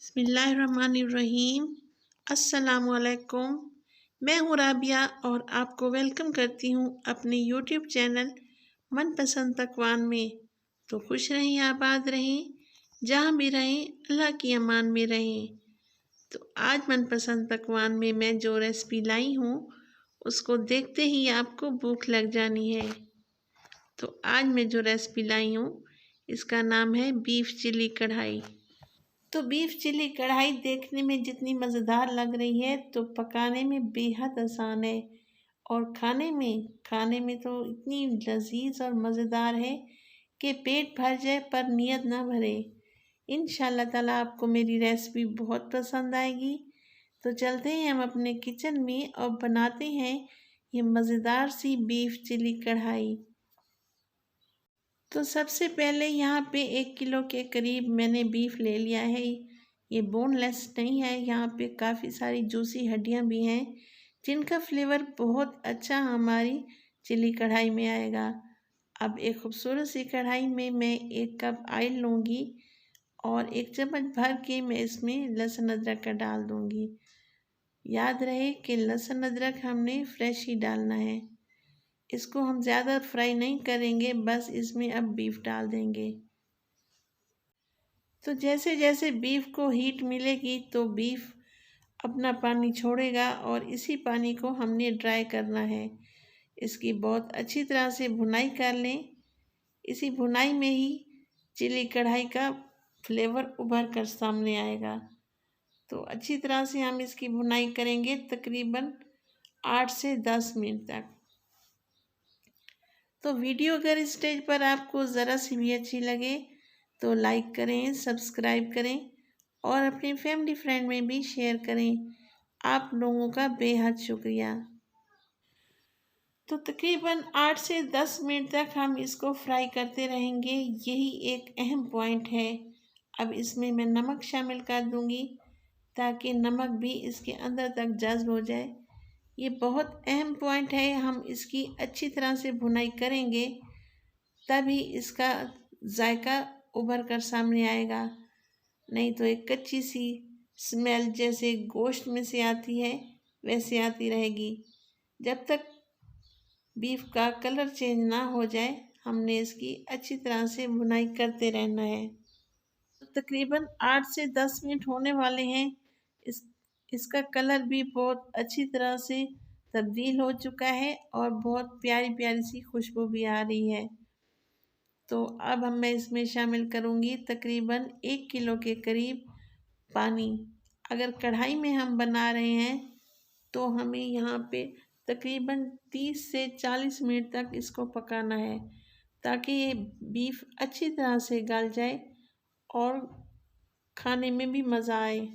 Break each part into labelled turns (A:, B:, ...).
A: बिस्मिल्लाहिर्रहमानिर्रहीम। अस्सलाम वालेकुम। मैं हूँ राबिया और आपको वेलकम करती हूँ अपने यूट्यूब चैनल मनपसंद पकवान में। तो खुश रहें, आबाद रहें, जहाँ भी रहें अल्लाह की अमान में रहें। तो आज मनपसंद पकवान में मैं जो रेसिपी लाई हूँ उसको देखते ही आपको भूख लग जानी है। तो आज मैं जो रेसिपी लाई हूँ इसका नाम है बीफ चिली कढ़ाई। तो बीफ चिली कढ़ाई देखने में जितनी मज़ेदार लग रही है तो पकाने में बेहद आसान है और खाने में तो इतनी लजीज और मज़ेदार है कि पेट भर जाए पर नियत ना भरे। इंशाल्लाह ताला आपको मेरी रेसिपी बहुत पसंद आएगी। तो चलते हैं हम अपने किचन में और बनाते हैं ये मज़ेदार सी बीफ चिली कढ़ाई। तो सबसे पहले यहाँ पे 1 किलो के करीब मैंने बीफ ले लिया है। ये बोनलेस नहीं है, यहाँ पे काफ़ी सारी जूसी हड्डियाँ भी हैं जिनका फ्लेवर बहुत अच्छा हमारी चिली कढ़ाई में आएगा। अब एक खूबसूरत सी कढ़ाई में मैं 1 कप ऑयल लूँगी और 1 चम्मच भर के मैं इसमें लहसुन अदरक का डाल दूँगी। याद रहे कि लहसुन अदरक हमने फ्रेश ही डालना है। इसको हम ज़्यादा फ्राई नहीं करेंगे, बस इसमें अब बीफ डाल देंगे। तो जैसे जैसे बीफ को हीट मिलेगी तो बीफ अपना पानी छोड़ेगा और इसी पानी को हमने ड्राई करना है। इसकी बहुत अच्छी तरह से भुनाई कर लें। इसी भुनाई में ही चिली कढ़ाई का फ्लेवर उभर कर सामने आएगा। तो अच्छी तरह से हम इसकी भुनाई करेंगे तकरीबन 8 से 10 मिनट तक। तो वीडियो अगर इस स्टेज पर आपको ज़रा सी भी अच्छी लगे तो लाइक करें, सब्सक्राइब करें और अपनी फैमिली फ्रेंड में भी शेयर करें। आप लोगों का बेहद शुक्रिया। तो तकरीबन 8 से 10 मिनट तक हम इसको फ्राई करते रहेंगे, यही एक अहम पॉइंट है। अब इसमें मैं नमक शामिल कर दूंगी ताकि नमक भी इसके अंदर तक जज्ब हो जाए। ये बहुत अहम पॉइंट है, हम इसकी अच्छी तरह से भुनाई करेंगे तभी इसका जायका उभर कर सामने आएगा, नहीं तो एक कच्ची सी स्मेल जैसे गोश्त में से आती है वैसे आती रहेगी। जब तक बीफ का कलर चेंज ना हो जाए हमने इसकी अच्छी तरह से भुनाई करते रहना है। तो तकरीबन 8 से 10 मिनट होने वाले हैं। इसका कलर भी बहुत अच्छी तरह से तब्दील हो चुका है और बहुत प्यारी प्यारी सी खुशबू भी आ रही है। तो अब मैं इसमें शामिल करूँगी तकरीबन 1 किलो के करीब पानी। अगर कढ़ाई में हम बना रहे हैं तो हमें यहाँ पे तकरीबन 30 से 40 मिनट तक इसको पकाना है ताकि ये बीफ अच्छी तरह से गल जाए और खाने में भी मज़ा आए।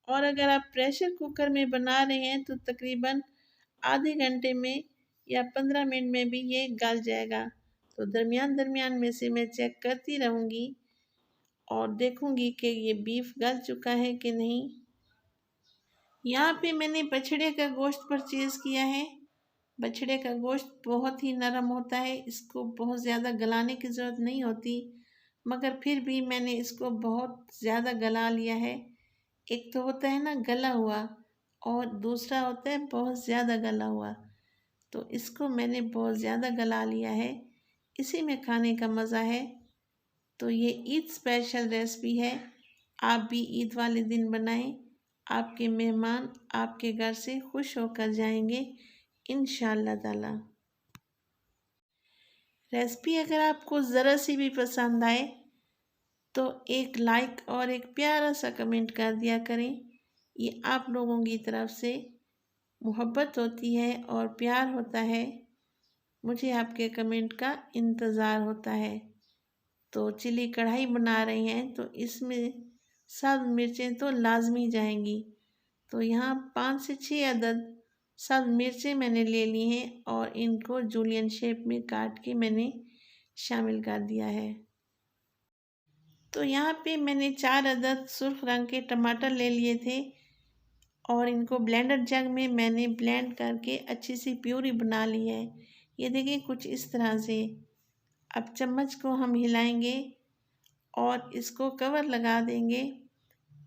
A: और अगर आप प्रेशर कुकर में बना रहे हैं तो तकरीबन आधे घंटे में या 15 मिनट में भी ये गल जाएगा। तो दरमियान में से मैं चेक करती रहूँगी और देखूँगी कि ये बीफ गल चुका है कि नहीं। यहाँ पे मैंने बछड़े का गोश्त परचेज़ किया है। बछड़े का गोश्त बहुत ही नरम होता है, इसको बहुत ज़्यादा गलाने की ज़रूरत नहीं होती, मगर फिर भी मैंने इसको बहुत ज़्यादा गला लिया है। एक तो होता है ना गला हुआ और दूसरा होता है बहुत ज़्यादा गला हुआ। तो इसको मैंने बहुत ज़्यादा गला लिया है, इसी में खाने का मज़ा है। तो ये ईद स्पेशल रेसिपी है, आप भी ईद वाले दिन बनाएं, आपके मेहमान आपके घर से खुश होकर जाएंगे इंशाअल्लाह ताला। रेसिपी अगर आपको ज़रा सी भी पसंद आए तो एक लाइक और एक प्यारा सा कमेंट कर दिया करें। ये आप लोगों की तरफ से मोहब्बत होती है और प्यार होता है, मुझे आपके कमेंट का इंतज़ार होता है। तो चिली कढ़ाई बना रहे हैं तो इसमें सब मिर्चें तो लाजमी जाएंगी। तो यहाँ 5 से 6 अदद सब मिर्चें मैंने ले ली हैं और इनको जूलियन शेप में काट के मैंने शामिल कर दिया है। तो यहाँ पे मैंने 4 अदद सुर्ख रंग के टमाटर ले लिए थे और इनको ब्लेंडर जग में मैंने ब्लेंड करके अच्छी सी प्यूरी बना ली है। ये देखिए कुछ इस तरह से। अब चम्मच को हम हिलाएंगे और इसको कवर लगा देंगे